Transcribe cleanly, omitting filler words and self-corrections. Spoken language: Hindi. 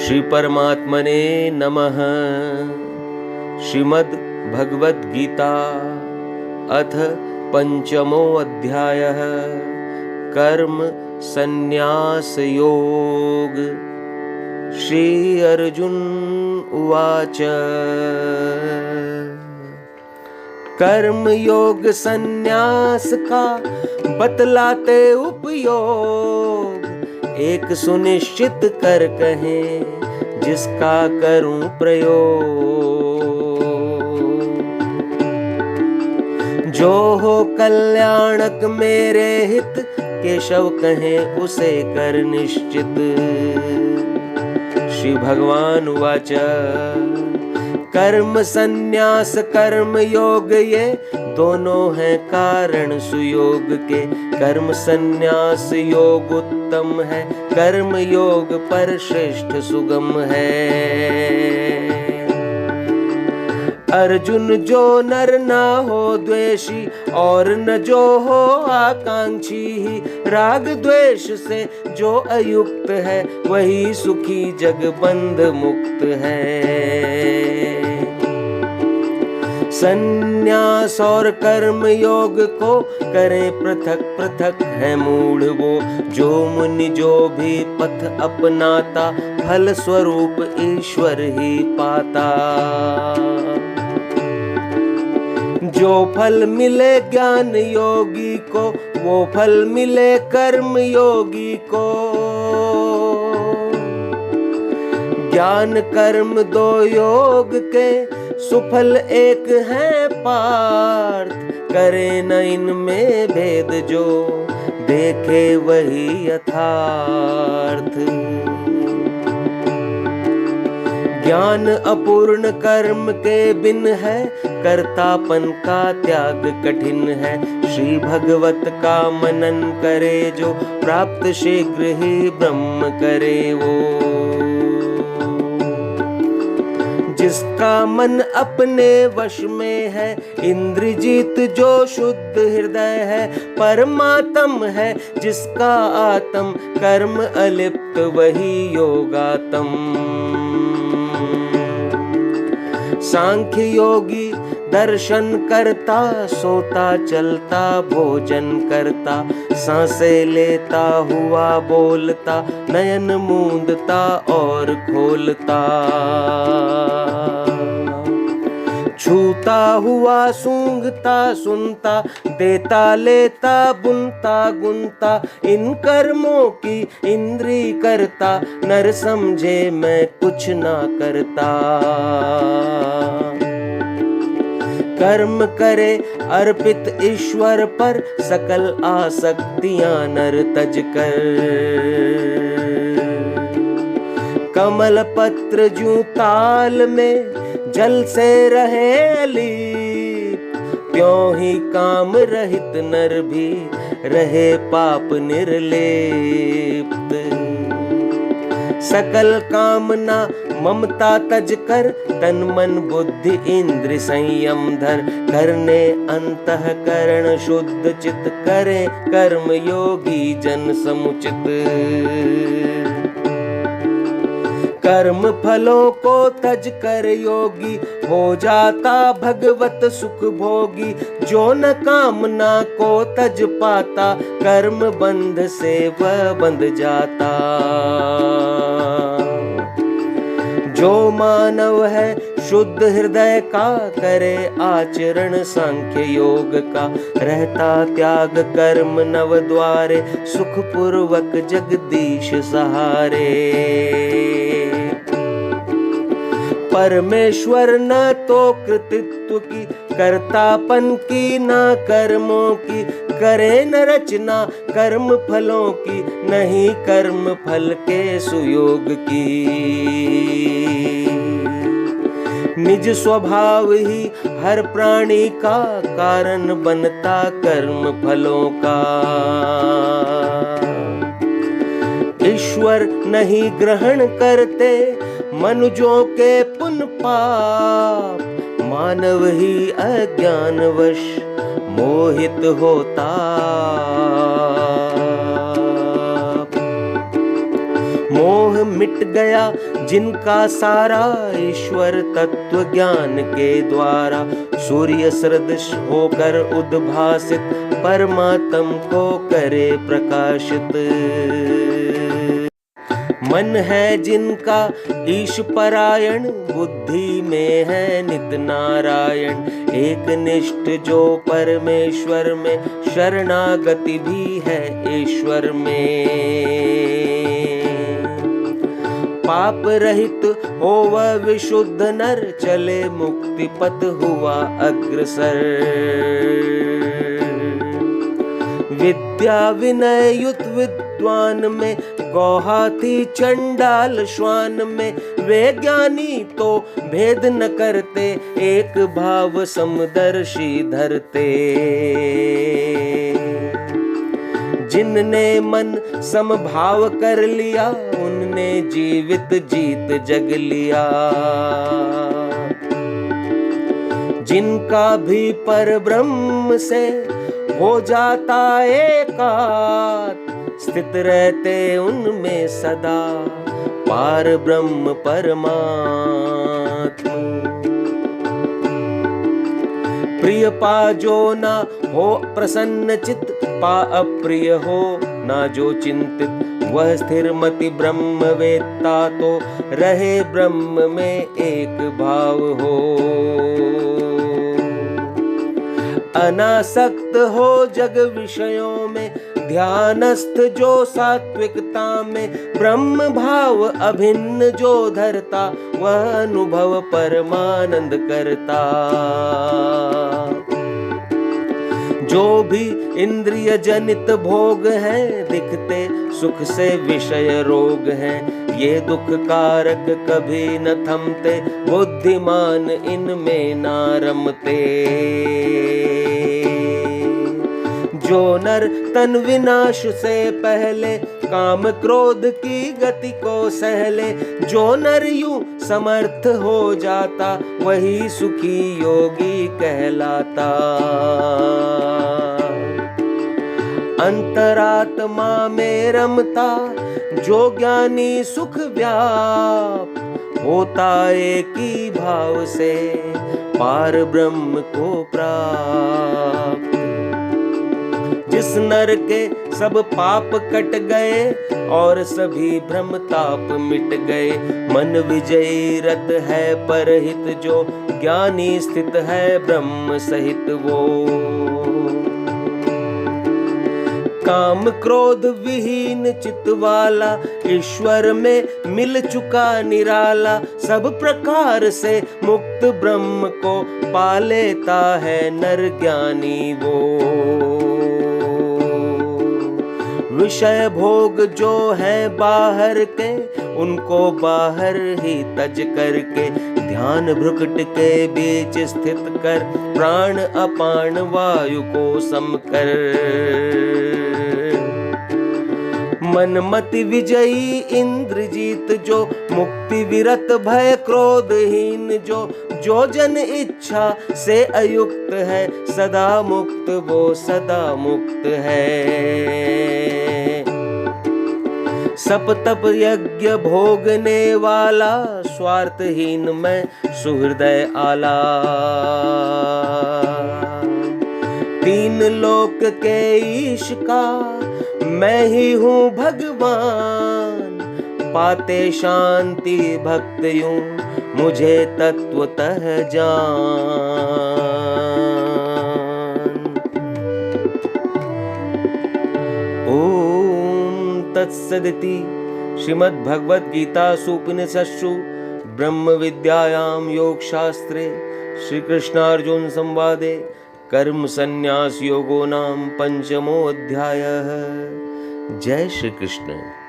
श्री परमात्मने नमः। श्रीमद् भगवद गीता अथ पंचमो अध्यायः कर्म संन्यास योग। श्री अर्जुन उवाच कर्म योग संन्यास का बतलाते उपयोग, एक सुनिश्चित कर कहें जिसका करूं प्रयोग। जो हो कल्याणक मेरे हित, केशव कहें उसे कर निश्चित। श्री भगवान उवाच कर्म संन्यास कर्म योग, ये दोनों हैं कारण सुयोग के। कर्म संन्यास योग उत्तम है, कर्म योग पर श्रेष्ठ सुगम है। अर्जुन जो नर ना हो द्वेषी, और न जो हो आकांक्षी, राग द्वेष से जो अयुक्त है, वही सुखी जग बंध मुक्त है। संन्यास और कर्म योग को करें पृथक पृथक है मूढ़ वो। जो मुनि जो भी पथ अपनाता, फल स्वरूप ईश्वर ही पाता। जो फल मिले ज्ञान योगी को, वो फल मिले कर्म योगी को। ज्ञान कर्म दो योग के, सुफल एक है पार्थ। करे न इनमें भेद जो, देखे वही यथार्थ। ज्ञान अपूर्ण कर्म के बिन है, कर्तापन का त्याग कठिन है। श्री भगवत का मनन करे जो, प्राप्त शीघ्र ही ब्रह्म करे वो। जिसका मन अपने वश में है, इंद्रजीत जो शुद्ध हृदय है। परमात्म है जिसका आत्म, कर्म अलिप्त वही योगात्म। सांख्य योगी दर्शन करता, सोता चलता भोजन करता। सांसें लेता हुआ बोलता, नयन मूंदता और खोलता। छूता हुआ सूंघता सुनता, देता लेता बुनता गुनता। इन कर्मों की इंद्री करता, नर समझे मैं कुछ ना करता। कर्म करे अर्पित ईश्वर पर, सकल आसक्तियां नर तज कर। कमल पत्र जूं ताल में, जल से रहे अलीप। त्यों ही काम रहित नर भी, रहे पाप निर्लेप्त। सकल कामना ममता तज कर, तन मन बुद्धि इंद्र संयम धर। करने अंतःकरण शुद्ध चित, करे कर्म योगी जन समुचित। कर्म फलों को तज कर योगी, हो जाता भगवत सुख भोगी। जो न कामना को तज पाता, कर्म बंध से वह बंध जाता। जो मानव है शुद्ध हृदय का, करे आचरण सांख्य योग का। रहता त्याग कर्म नव द्वारे, सुख पूर्वक जगदीश सहारे। परमेश्वर न तो कृतित्व की, कर्तापन की न कर्मों की। करे न रचना कर्म फलों की, नहीं कर्म फल के सुयोग की। निज स्वभाव ही हर प्राणी का, कारण बनता कर्म फलों का। ईश्वर नहीं ग्रहण करते मनुजों के पुण्य पाप। मानव ही अज्ञानवश मोहित होता। मोह मिट गया जिनका सारा ईश्वर तत्व ज्ञान के द्वारा सूर्य सदृश होकर उद्भासित परमात्म को करे प्रकाशित। मन है जिनका ईश परायण, बुद्धि में है नित नारायण। एक निष्ठ जो परमेश्वर में, शरणागति भी है ईश्वर में। पाप रहित हो वह विशुद्ध नर, चले मुक्ति पथ हुआ अग्रसर। विद्या विनय युत विद्वान में, गौहाथी चंडाल श्वान में। वे ज्ञानी तो भेद न करते, एक भाव समदर्शी धरते। जिनने मन समभाव कर लिया, उनने जीवित जीत जग लिया। जिनका भी पर ब्रह्म से हो जाता एकात्म, स्थित रहते उनमें सदा पार ब्रह्म परमात्मा। प्रिय पा जो ना हो प्रसन्न चित, पा अप्रिय हो ना जो चिंतित। वह स्थिर मति ब्रह्म वेत्ता, तो रहे ब्रह्म में एक भाव हो। अनासक्त हो जग विषयों में, ध्यानस्थ जो सात्विकता में। ब्रह्म भाव अभिन्न जो धरता, वह अनुभव परमानंद करता। जो भी इंद्रिय जनित भोग हैं, दिखते सुख से विषय रोग हैं। ये दुख कारक कभी न थमते, बुद्धिमान इनमें ना रमते। जो नर तन विनाश से पहले, काम क्रोध की गति को सहले। जो नर यूं समर्थ हो जाता, वही सुखी योगी कहलाता। अंतरात्मा में रमता जो ज्ञानी सुख व्याप, होता एक ही भाव से पार ब्रह्म को प्राप्त। जिस नर के सब पाप कट गए, और सभी भ्रम ताप मिट गए। मन विजयी रत है परहित, जो ज्ञानी स्थित है ब्रह्म सहित वो। काम क्रोध विहीन चित वाला, ईश्वर में मिल चुका निराला। सब प्रकार से मुक्त ब्रह्म को पा लेता है नर ज्ञानी वो। विषय भोग जो है बाहर के, उनको बाहर ही तज करके। ध्यान भ्रुकुट के बीच स्थित कर, प्राण अपान वायु को सम कर। मन मति विजयी इंद्रजीत जो, मुक्ति विरत भय क्रोधहीन जो। जो जन इच्छा से अयुक्त है, सदा मुक्त वो सदा मुक्त है। सप तप यज्ञ भोगने वाला, स्वार्थहीन मैं सुहृदय आला। तीन लोक के ईश का मैं ही हूँ भगवान। पाते शांति भक्त यूं, मुझे तत्वतः जान। ओम तत्सदिति श्रीमद्भगवद गीतासु उपनिषत्सु ब्रह्म विद्यायां योगशास्त्रे श्री कृष्णार्जुन संवादे कर्म संन्यास योगो नाम पंचमो अध्यायः। जय श्री कृष्ण।